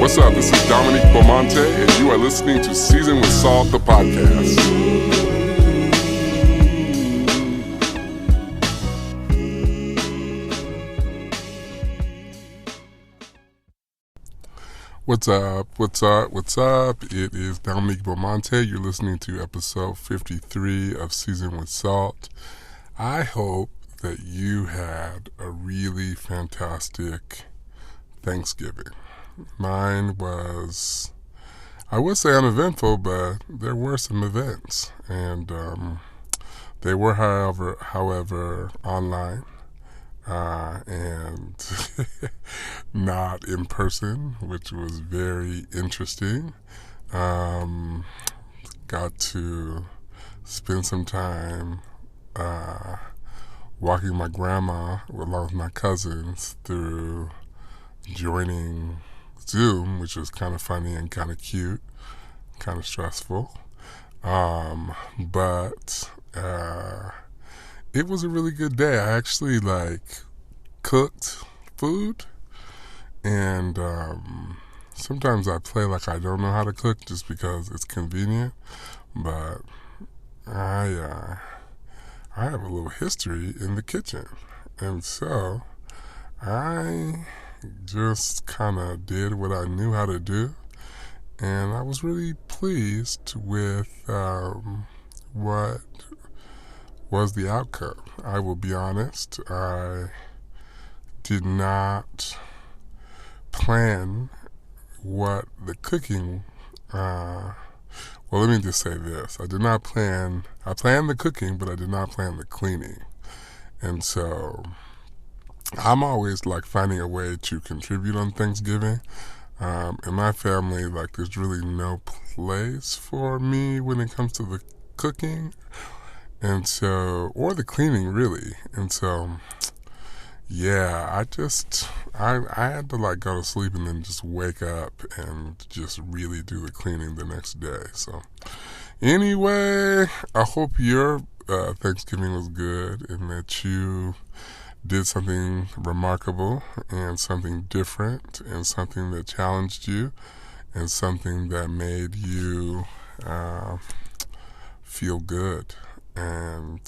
What's up? This is Dominique Beaumonte, and you are listening to Season with Salt, the podcast. What's up? What's up? What's up? It is Dominique Beaumonte. You're listening to episode 53 of Season with Salt. I hope that you had a really fantastic Thanksgiving. Mine was, I would say uneventful, but there were some events, and they were, however, online. And not in person, which was very interesting. Got to spend some time walking my grandma along with my cousins through joining Zoom, which was kind of funny and kind of cute, kind of stressful. But it was a really good day. I actually cooked food, and sometimes I play like I don't know how to cook just because it's convenient, but I have a little history in the kitchen, and so I just kind of did what I knew how to do, and I was really pleased with what was the outcome. I will be honest, I did not plan what the cooking, well, let me just say this. I planned the cooking, but I did not plan the cleaning. And so I'm always finding a way to contribute on Thanksgiving. In my family, there's really no place for me when it comes to the cooking. And so, or the cleaning really. And so, yeah, I had to go to sleep and then just wake up and just really do the cleaning the next day. So anyway, I hope your Thanksgiving was good and that you did something remarkable and something different and something that challenged you and something that made you feel good. And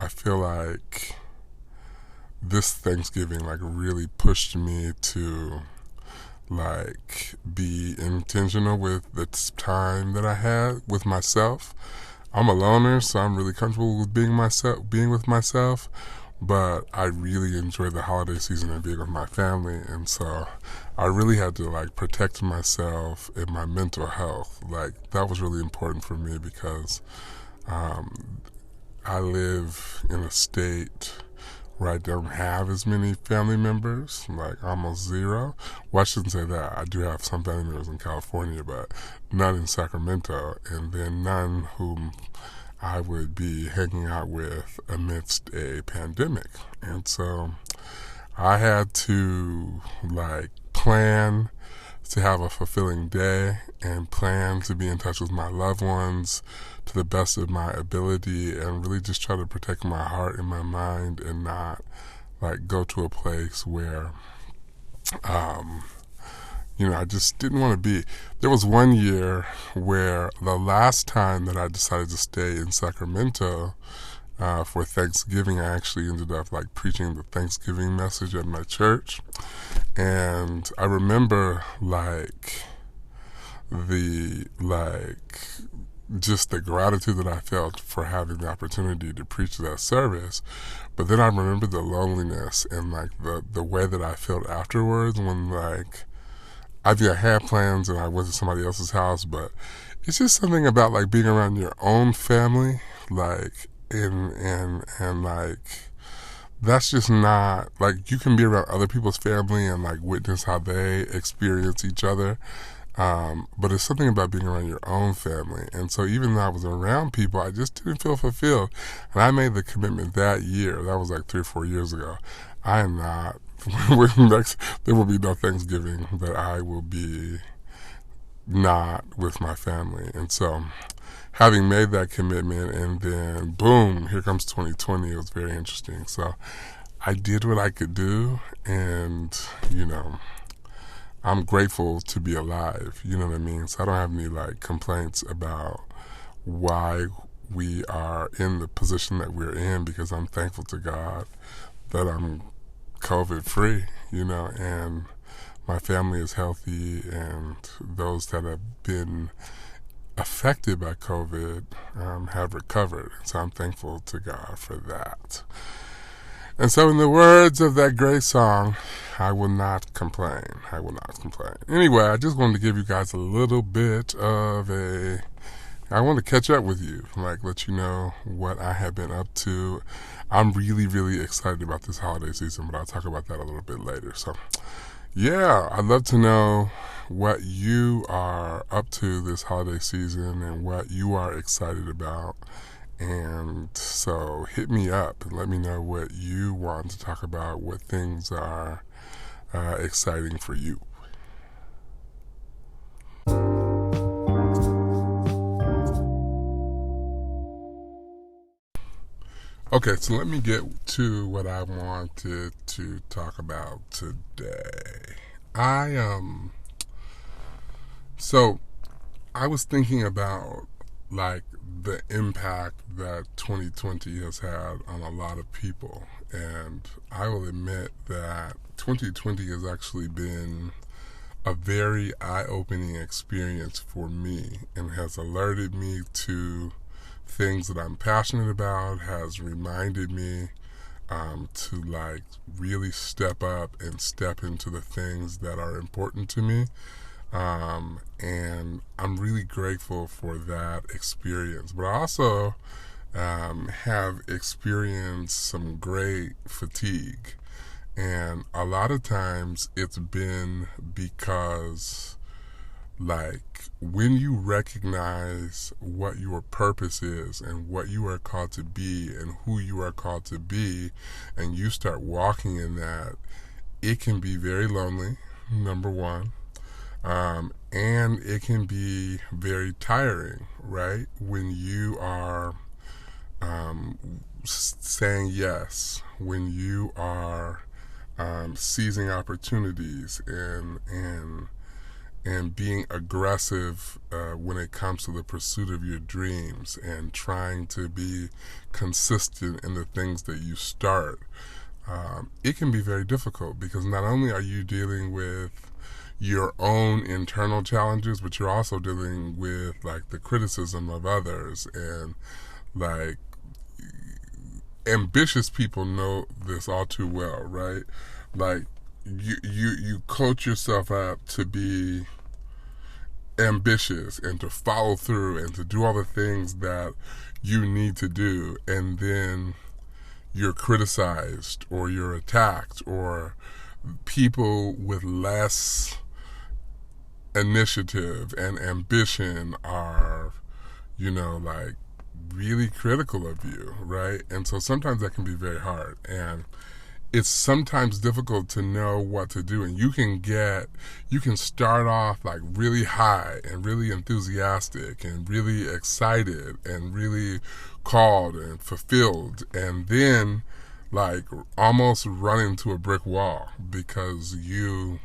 I feel like this Thanksgiving really pushed me to be intentional with the time that I had with myself. I'm a loner, so I'm really comfortable with being with myself, but I really enjoy the holiday season and being with my family, and so I really had to protect myself and my mental health. That was really important for me because I live in a state where I don't have as many family members, almost zero. Well, I shouldn't say that. I do have some family members in California, but none in Sacramento, and then none whom I would be hanging out with amidst a pandemic. And so I had to plan to have a fulfilling day and plan to be in touch with my loved ones to the best of my ability and really just try to protect my heart and my mind and not go to a place where I just didn't want to be. There was one year where the last time that I decided to stay in Sacramento for Thanksgiving, I actually ended up preaching the Thanksgiving message at my church. And I remember just the gratitude that I felt for having the opportunity to preach that service. But then I remember the loneliness and the way that I felt afterwards when I think I had plans and I went to somebody else's house, but it's just something about being around your own family, and that's just not, you can be around other people's family and witness how they experience each other, but it's something about being around your own family. And so even though I was around people, I just didn't feel fulfilled. And I made the commitment that year, that was 3 or 4 years ago, I am not, there will be no Thanksgiving that I will be not with my family. And so having made that commitment and then boom, here comes 2020, it was very interesting. So I did what I could do, and you know, I'm grateful to be alive. You know what I mean? So I don't have any like complaints about why we are in the position that we're in, because I'm thankful to God that I'm COVID free, you know, and my family is healthy, and those that have been affected by COVID have recovered. So I'm thankful to God for that. And so in the words of that great song, I will not complain. I will not complain. Anyway, I just wanted to give you guys a little bit of I want to catch up with you, like let you know what I have been up to. I'm really, really excited about this holiday season, but I'll talk about that a little bit later. So, yeah, I'd love to know what you are up to this holiday season and what you are excited about. And so hit me up and let me know what you want to talk about, what things are exciting for you. Okay, so let me get to what I wanted to talk about today. So I was thinking about like the impact that 2020 has had on a lot of people, and I will admit that 2020 has actually been a very eye-opening experience for me, and has alerted me to things that I'm passionate about, has reminded me to like really step up and step into the things that are important to me. And I'm really grateful for that experience. But I also have experienced some great fatigue. And a lot of times it's been because, like, when you recognize what your purpose is and what you are called to be and who you are called to be, and you start walking in that, it can be very lonely, number one. And it can be very tiring, right? When you are saying yes, when you are seizing opportunities and being aggressive when it comes to the pursuit of your dreams, and trying to be consistent in the things that you start. It can be very difficult, because not only are you dealing with your own internal challenges, but you're also dealing with like the criticism of others. And like, ambitious people know this all too well, right? Like, you coach yourself up to be ambitious and to follow through and to do all the things that you need to do, and then you're criticized or you're attacked, or people with less initiative and ambition are, you know, like really critical of you, right? And so sometimes that can be very hard, and it's sometimes difficult to know what to do. And you can start off like really high and really enthusiastic and really excited and really called and fulfilled, and then like almost run into a brick wall because you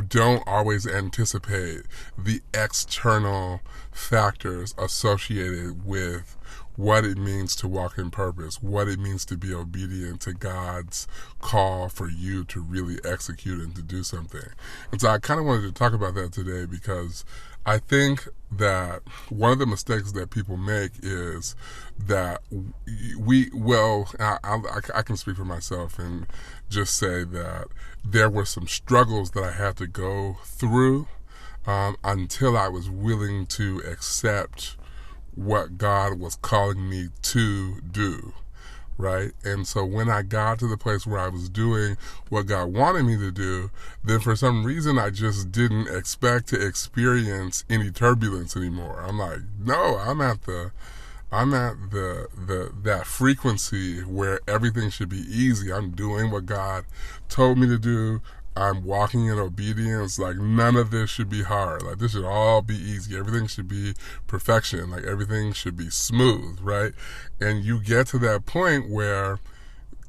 don't always anticipate the external factors associated with what it means to walk in purpose, what it means to be obedient to God's call for you to really execute and to do something. And so I kind of wanted to talk about that today, because I think that one of the mistakes that people make is that I can speak for myself and just say that there were some struggles that I had to go through until I was willing to accept what God was calling me to do, right? And so when I got to the place where I was doing what God wanted me to do, then for some reason I just didn't expect to experience any turbulence anymore. I'm like, no, I'm at that frequency where everything should be easy. I'm doing what God told me to do. I'm walking in obedience. Like, none of this should be hard. Like, this should all be easy. Everything should be perfection. Like, everything should be smooth, right? And you get to that point where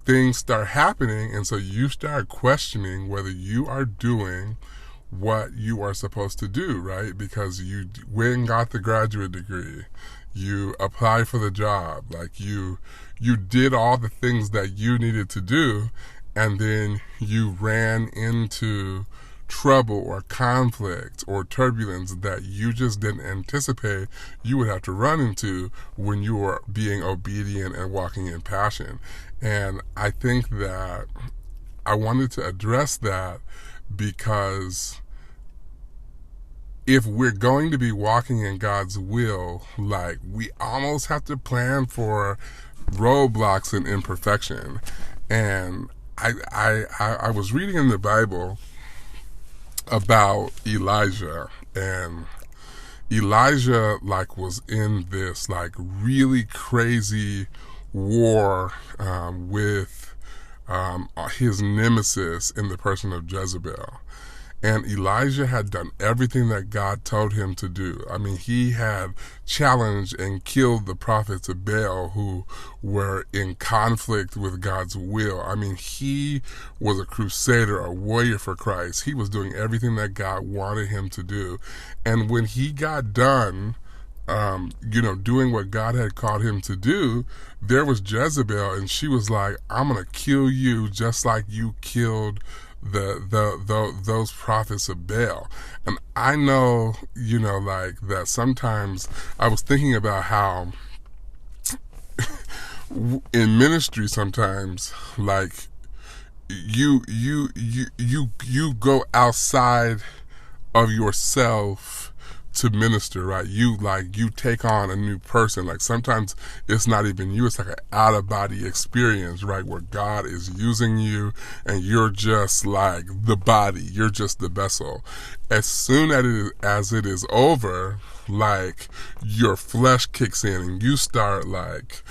things start happening, and so you start questioning whether you are doing what you are supposed to do, right? Because you went and got the graduate degree, you applied for the job, like you did all the things that you needed to do, and then you ran into trouble or conflict or turbulence that you just didn't anticipate you would have to run into when you were being obedient and walking in passion. And I think that I wanted to address that because if we're going to be walking in God's will, like, we almost have to plan for roadblocks and imperfection. And I was reading in the Bible about Elijah, and Elijah like was in this like really crazy war with his nemesis in the person of Jezebel. And Elijah had done everything that God told him to do. I mean, he had challenged and killed the prophets of Baal who were in conflict with God's will. I mean, he was a crusader, a warrior for Christ. He was doing everything that God wanted him to do. And when he got done, doing what God had called him to do, there was Jezebel, and she was like, I'm going to kill you just like you killed those prophets of Baal. And I know, like that sometimes I was thinking about how in ministry sometimes, like, you go outside of yourself to minister, right? You take on a new person. Like, sometimes it's not even you, it's like an out of body experience, right? Where God is using you and you're just like the body, you're just the vessel. As soon as it is over, like, your flesh kicks in and you start like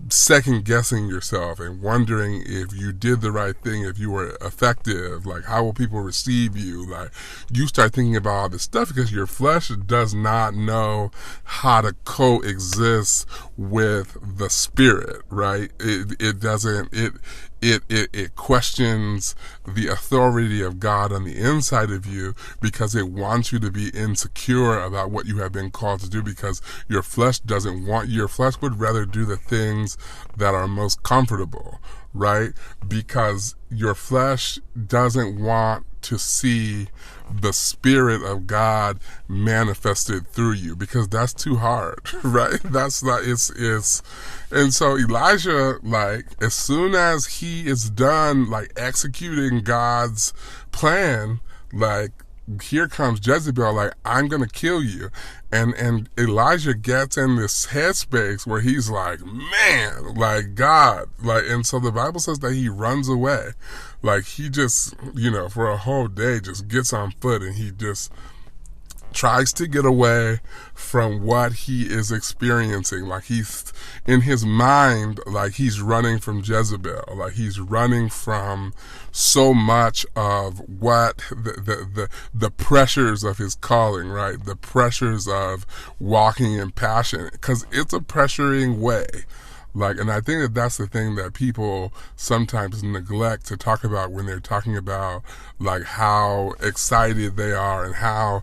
second guessing yourself and wondering if you did the right thing, if you were effective, like how will people receive you. Like, you start thinking about all this stuff because your flesh does not know how to coexist with the spirit, right? It doesn't, it questions the authority of God on the inside of you because it wants you to be insecure about what you have been called to do, because your flesh would rather do the things that are most comfortable, right? Because your flesh doesn't want to see the Spirit of God manifested through you, because that's too hard, right? That's not, and so Elijah, like, as soon as he is done, like, executing God's plan, like, here comes Jezebel, like, I'm gonna kill you. And Elijah gets in this headspace where he's like, man, like, God, like, and so the Bible says that he runs away. Like, he just, for a whole day just gets on foot and he just tries to get away from what he is experiencing. Like, he's in his mind, like, he's running from Jezebel, like, he's running from so much of what the pressures of his calling, right? The pressures of walking in passion, because it's a pressuring way. Like, and I think that that's the thing that people sometimes neglect to talk about when they're talking about, like, how excited they are and how,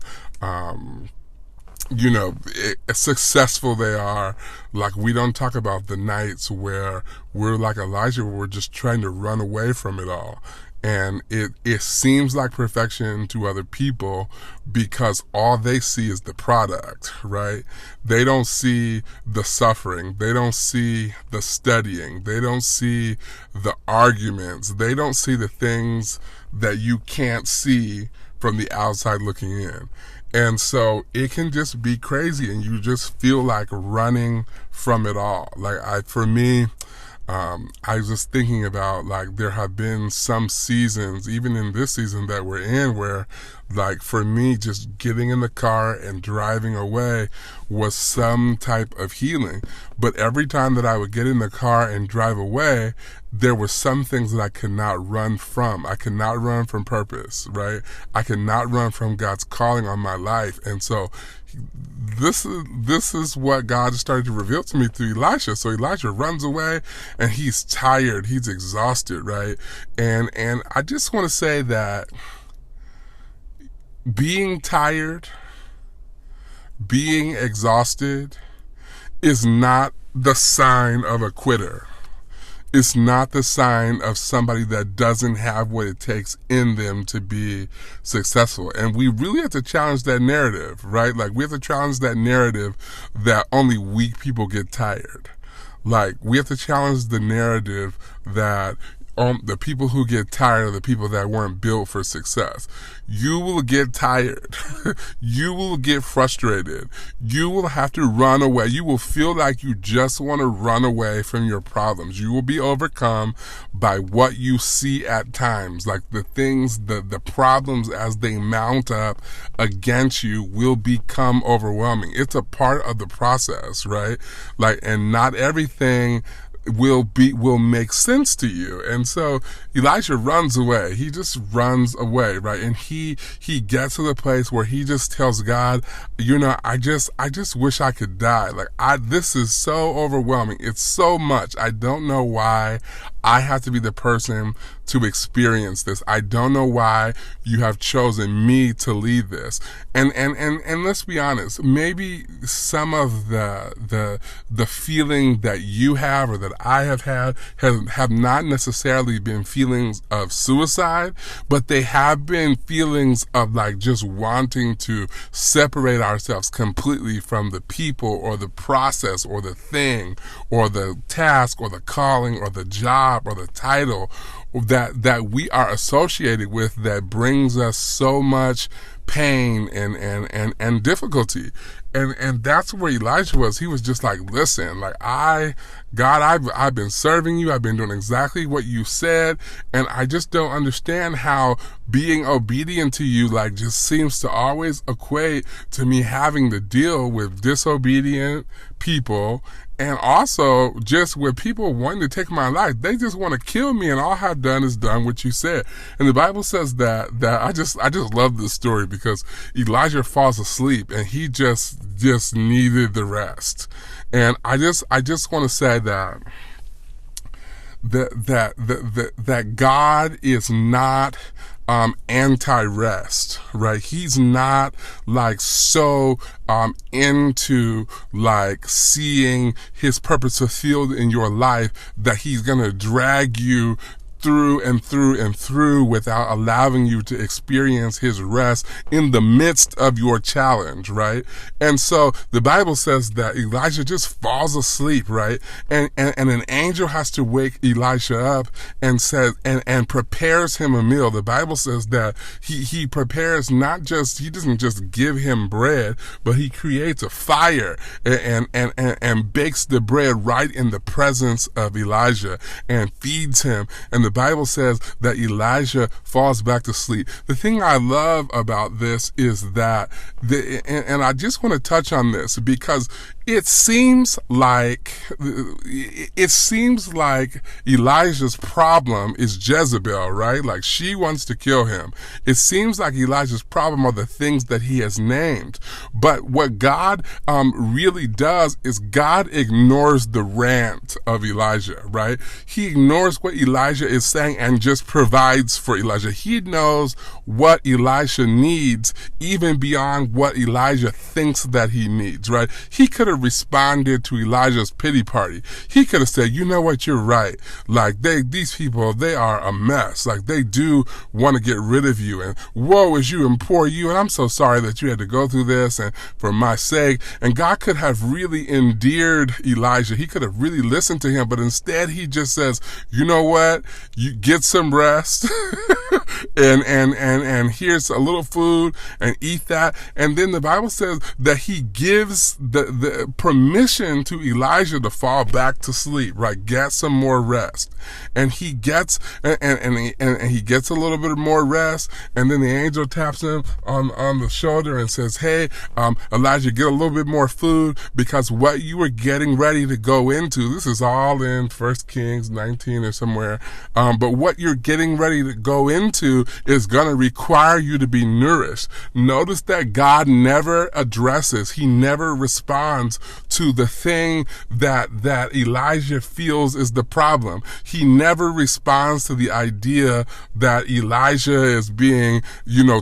successful they are. Like, we don't talk about the nights where we're like Elijah, where we're just trying to run away from it all. And it seems like perfection to other people because all they see is the product, right? They don't see the suffering. They don't see the studying. They don't see the arguments. They don't see the things that you can't see from the outside looking in. And so it can just be crazy and you just feel like running from it all. Like, for me, I was just thinking about, like, there have been some seasons, even in this season that we're in, where, like, for me, just getting in the car and driving away was some type of healing. But every time that I would get in the car and drive away, there were some things that I could not run from. I could not run from purpose, right? I could not run from God's calling on my life. And so this is what God started to reveal to me through Elisha. So Elisha runs away and he's tired, he's exhausted, right? And I just want to say that being tired, being exhausted is not the sign of a quitter. It's not the sign of somebody that doesn't have what it takes in them to be successful. And we really have to challenge that narrative, right? Like, we have to challenge that narrative that only weak people get tired. Like, we have to challenge the narrative that the people who get tired are the people that weren't built for success. You will get tired. You will get frustrated. You will have to run away. You will feel like you just want to run away from your problems. You will be overcome by what you see at times. Like, the things, the problems as they mount up against you will become overwhelming. It's a part of the process, right? Like, and not everything will make sense to you. And so Elisha runs away. He just runs away, right? And he gets to the place where he just tells God, I just wish I could die. Like, this is so overwhelming. It's so much. I don't know why I have to be the person to experience this. I don't know why you have chosen me to lead this. And let's be honest, maybe some of the feeling that you have or that I have had have not necessarily been feelings of suicide, but they have been feelings of like just wanting to separate ourselves completely from the people or the process or the thing or the task or the calling or the job or the title that we are associated with that brings us so much pain and difficulty. And that's where Elijah was. He was just like, listen, like, God, I've been serving you. I've been doing exactly what you said. And I just don't understand how being obedient to you, like, just seems to always equate to me having to deal with disobedient people. And also just with people wanting to take my life. They just want to kill me, and all I've done is done what you said. And the Bible says that I just love this story because Elijah falls asleep and he just needed the rest. And I just want to say that God is not anti-rest, right? He's not like so into like seeing his purpose fulfilled in your life that he's gonna drag you through and through and through without allowing you to experience his rest in the midst of your challenge, right? And so the Bible says that Elijah just falls asleep, right? And an angel has to wake Elisha up and says and prepares him a meal. The Bible says that he prepares he doesn't just give him bread, but he creates a fire and bakes the bread right in the presence of Elijah and feeds him. And the Bible says that Elijah falls back to sleep. The thing I love about this is that, and I just want to touch on this because it seems like Elijah's problem is Jezebel, right? Like, she wants to kill him. It seems like Elijah's problem are the things that he has named. But what God really does is God ignores the rant of Elijah, right? He ignores what Elijah is saying and just provides for Elijah. He knows what Elisha needs even beyond what Elijah thinks that he needs, right? He could have responded to Elijah's pity party. He could have said, you know what, you're right. Like, these people, they are a mess. Like, they do want to get rid of you, and woe is you and poor you, and I'm so sorry that you had to go through this, and for my sake. And God could have really endeared Elijah. He could have really listened to him, but instead he just says, you know what, you get some rest. and here's a little food and eat that. And then the Bible says that he gives the permission to Elijah to fall back to sleep, right? Get some more rest. And he gets, and he gets a little bit more rest. And then the angel taps him on the shoulder and says, hey, Elijah, get a little bit more food, because what you were getting ready to go into, this is all in 1 Kings 19 or somewhere, but what you're getting ready to go into is going to require you to be nourished. Notice that God never addresses, he never responds to the thing that Elijah feels is the problem. He never responds to the idea that Elijah is being,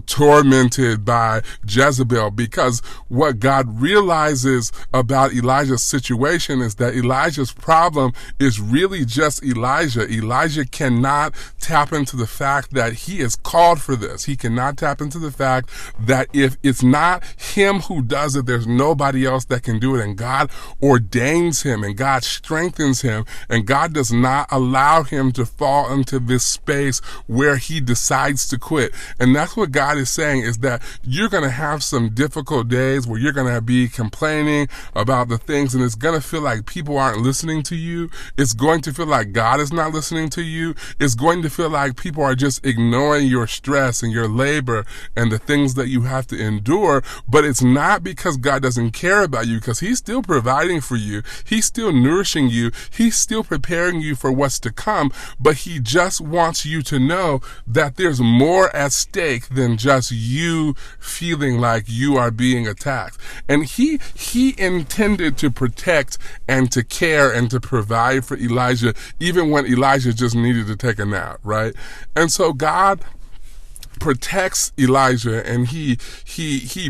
tormented by Jezebel, because what God realizes about Elijah's situation is that Elijah's problem is really just Elijah. Elijah cannot tap into the fact that he is called for this. He cannot tap into the fact that if it's not him who does it, there's nobody else that can do it. And God ordains him, and God strengthens him, and God does not allow him to fall into this space where he decides to quit. And that's what God is saying, is that you're going to have some difficult days where you're going to be complaining about the things, and it's going to feel like people aren't listening to you. It's going to feel like God is not listening to you. It's going to feel like people are just ignoring your stress and your labor and the things that you have to endure. But it's not because God doesn't care about you, because he's still providing for you. He's still nourishing you. He's still preparing you for what's to come. But he just wants you to know that there's more at stake than just you feeling like you are being attacked. And he intended to protect and to care and to provide for Elijah, even when Elijah just needed to take a nap, right? And so God protects Elijah, and he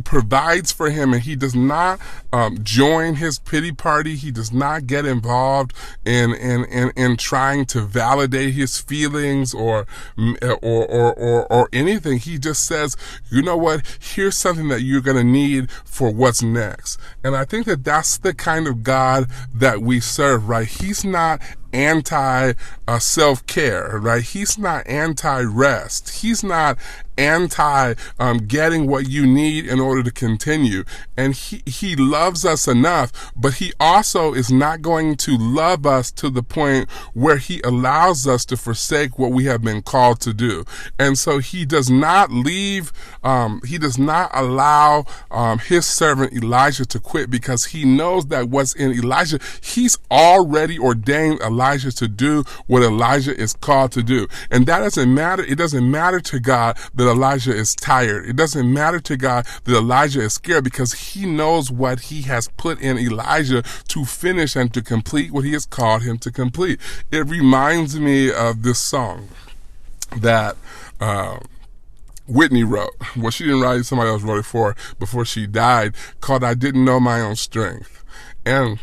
provides for him, and he does not join his pity party. He does not get involved in trying to validate his feelings or anything. He just says, you know what, here's something that you're going to need for what's next. And I think that that's the kind of God that we serve, right? He's not anti self-care, right? He's not anti-rest. He's not anti getting what you need in order to continue. And he loves us enough, but he also is not going to love us to the point where he allows us to forsake what we have been called to do. And so he does not allow his servant Elijah to quit, because he knows that what's in Elijah, he's already ordained Elijah to do what Elijah is called to do. And that doesn't matter. It doesn't matter to God that Elijah is tired. It doesn't matter to God that Elijah is scared, because he knows what he has put in Elijah to finish and to complete what he has called him to complete. It reminds me of this song that Whitney wrote. Well, she didn't write it, somebody else wrote it before she died, called I Didn't Know My Own Strength. And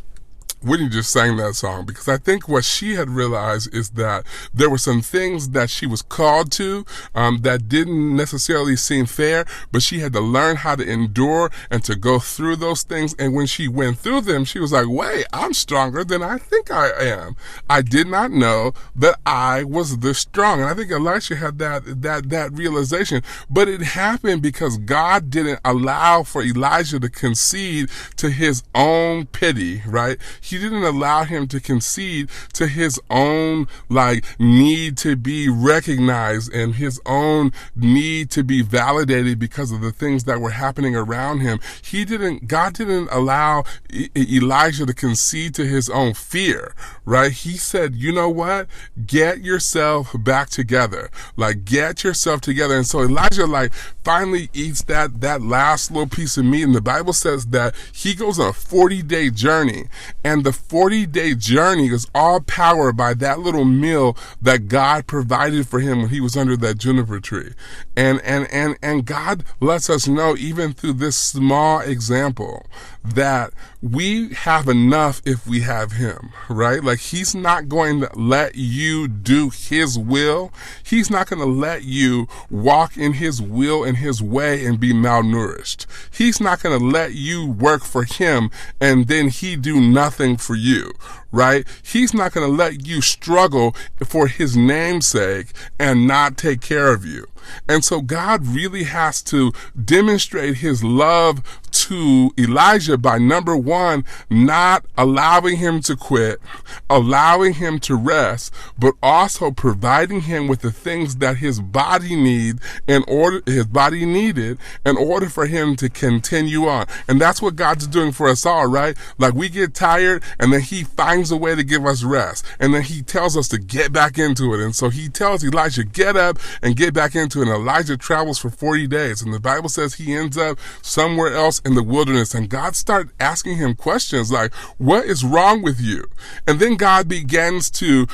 Whitney just sang that song because I think what she had realized is that there were some things that she was called to that didn't necessarily seem fair, but she had to learn how to endure and to go through those things. And when she went through them, she was like, wait, I'm stronger than I think I am. I did not know that I was this strong. And I think Elisha had that realization, but it happened because God didn't allow for Elijah to concede to his own pity, right? He didn't allow him to concede to his own need to be recognized and his own need to be validated because of the things that were happening around him. God didn't allow Elijah to concede to his own fear, right? He said, you know what? Get yourself back together. Get yourself together. And so Elijah finally eats that last little piece of meat. And the Bible says that he goes on a 40-day journey, and the 40-day journey is all powered by that little meal that God provided for him when he was under that juniper tree. And God lets us know, even through this small example, that we have enough if we have him, right? He's not going to let you do his will. He's not going to let you walk in his will and his way and be malnourished. He's not going to let you work for him and then he do nothing for you, right? He's not going to let you struggle for his name's sake and not take care of you. And so God really has to demonstrate his love to Elijah by, number one, not allowing him to quit, allowing him to rest, but also providing him with the things that his body needed in order for him to continue on. And that's what God's doing for us all, right? Like, we get tired and then he finds a way to give us rest. And then he tells us to get back into it. And so he tells Elijah, get up and get back into it. And Elijah travels for 40 days. And the Bible says he ends up somewhere else in the wilderness. And God started asking him questions like, what is wrong with you? And then God begins to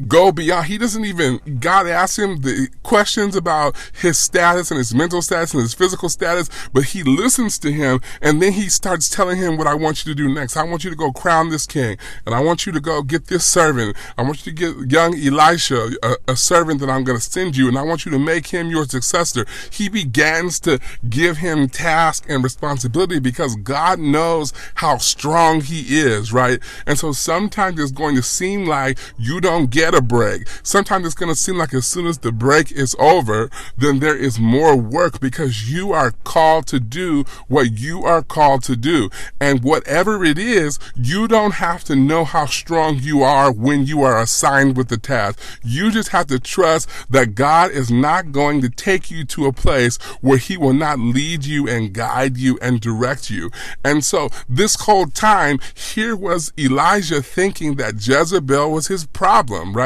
go beyond. God asks him the questions about his status and his mental status and his physical status, but he listens to him, and then he starts telling him what I want you to do next. I want you to go crown this king, and I want you to go get this servant. I want you to get young Elisha, a servant that I'm going to send you, and I want you to make him your successor. He begins to give him task and responsibility because God knows how strong he is, right? And so sometimes it's going to seem like you don't get a break. Sometimes it's going to seem like as soon as the break is over, then there is more work because you are called to do what you are called to do. And whatever it is, you don't have to know how strong you are when you are assigned with the task. You just have to trust that God is not going to take you to a place where he will not lead you and guide you and direct you. And so this whole time, here was Elijah thinking that Jezebel was his problem, right?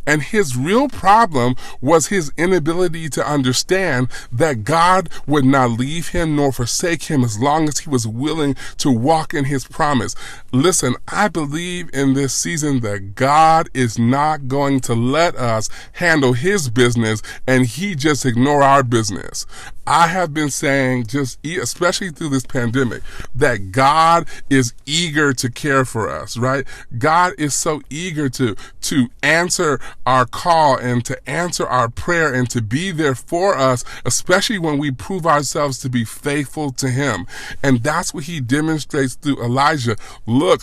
And his real problem was his inability to understand that God would not leave him nor forsake him as long as he was willing to walk in his promise. Listen, I believe in this season that God is not going to let us handle his business and he just ignore our business. I have been saying, especially through this pandemic, that God is eager to care for us, right? God is so eager to answer our call and to answer our prayer and to be there for us, especially when we prove ourselves to be faithful to him. And that's what he demonstrates through Elijah. Look,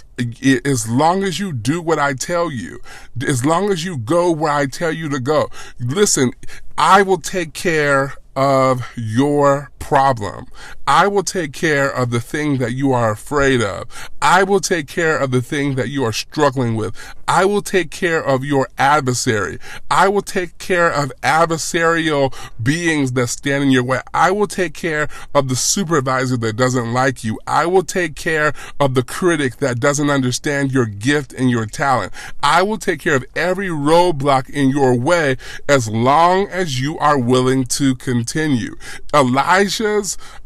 as long as you do what I tell you, as long as you go where I tell you to go, listen, I will take care of your problem. I will take care of the thing that you are afraid of. I will take care of the thing that you are struggling with. I will take care of your adversary. I will take care of adversarial beings that stand in your way. I will take care of the supervisor that doesn't like you. I will take care of the critic that doesn't understand your gift and your talent. I will take care of every roadblock in your way as long as you are willing to continue. Elijah's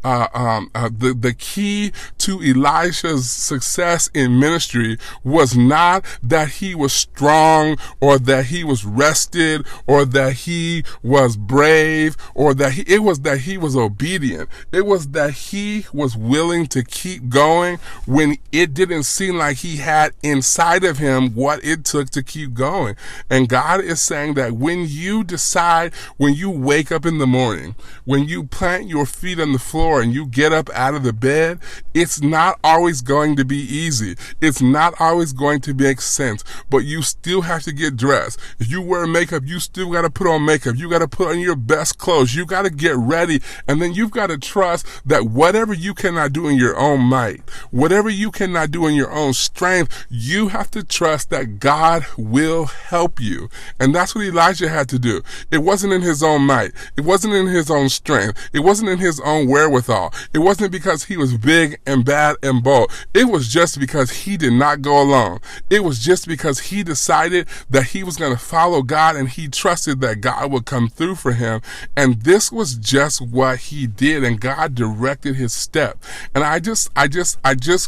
the key to Elisha's success in ministry was not that he was strong or that he was rested or that he was brave or that it was that he was obedient. It was that he was willing to keep going when it didn't seem like he had inside of him what it took to keep going. And God is saying that when you decide, when you wake up in the morning, when you plant your feet on the floor and you get up out of the bed, it's not always going to be easy. It's not always going to make sense, but you still have to get dressed. If you wear makeup, you still got to put on makeup. You got to put on your best clothes. You got to get ready. And then you've got to trust that whatever you cannot do in your own might, whatever you cannot do in your own strength, you have to trust that God will help you. And that's what Elijah had to do. It wasn't in his own might. It wasn't in his own strength. It wasn't in his own wherewithal. It wasn't because he was big and bad and bold. It was just because he did not go alone. It was just because he decided that he was going to follow God and he trusted that God would come through for him. And this was just what he did, and God directed his step. And I just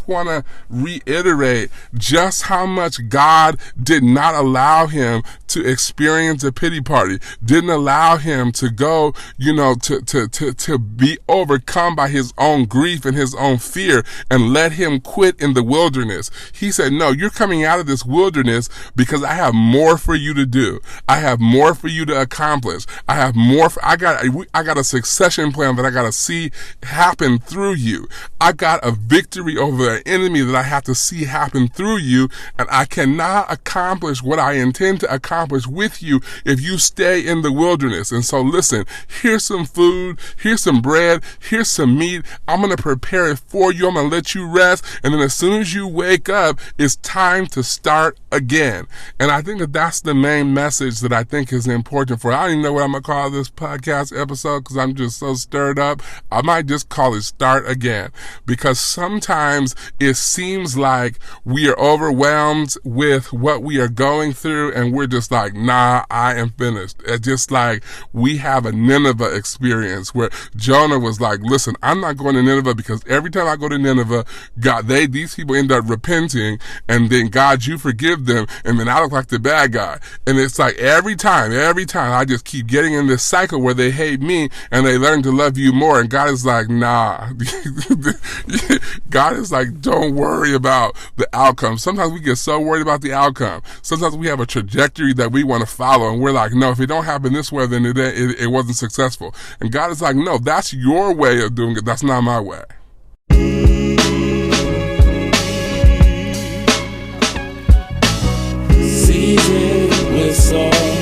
want to reiterate just how much God did not allow him to experience a pity party, didn't allow him to go, to be overcome by his own grief and his own fear and let him quit in the wilderness. He said, no, you're coming out of this wilderness because I have more for you to do. I have more for you to accomplish. I have more. I got a succession plan that I got to see happen through you. I got a victory over an enemy that I have to see happen through you, and I cannot accomplish what I intend to accomplish with you if you stay in the wilderness. And so listen, here's some food, here's some bread, here's some meat. I'm going to prepare it for you. I'm going to let you rest. And then as soon as you wake up, it's time to start again. And I think that that's the main message that I think is important for. I don't even know what I'm going to call this podcast episode because I'm just so stirred up. I might just call it Start Again, because sometimes it seems like we are overwhelmed with what we are going through and we're just like, nah, I am finished. It's just like we have a Nineveh experience where Jonah was like, listen, I'm not going to Nineveh because every time I go to Nineveh, God, these people end up repenting, and then God, you forgive them, and then I look like the bad guy. And it's like every time I just keep getting in this cycle where they hate me and they learn to love you more. And God is like, nah. God is like, don't worry about the outcome. Sometimes we get so worried about the outcome. Sometimes we have a trajectory that we want to follow, and we're like, no, if it don't happen this way, then it wasn't successful. And God is like, no, that's your way of doing it. That's not my way. Seasoned with salt.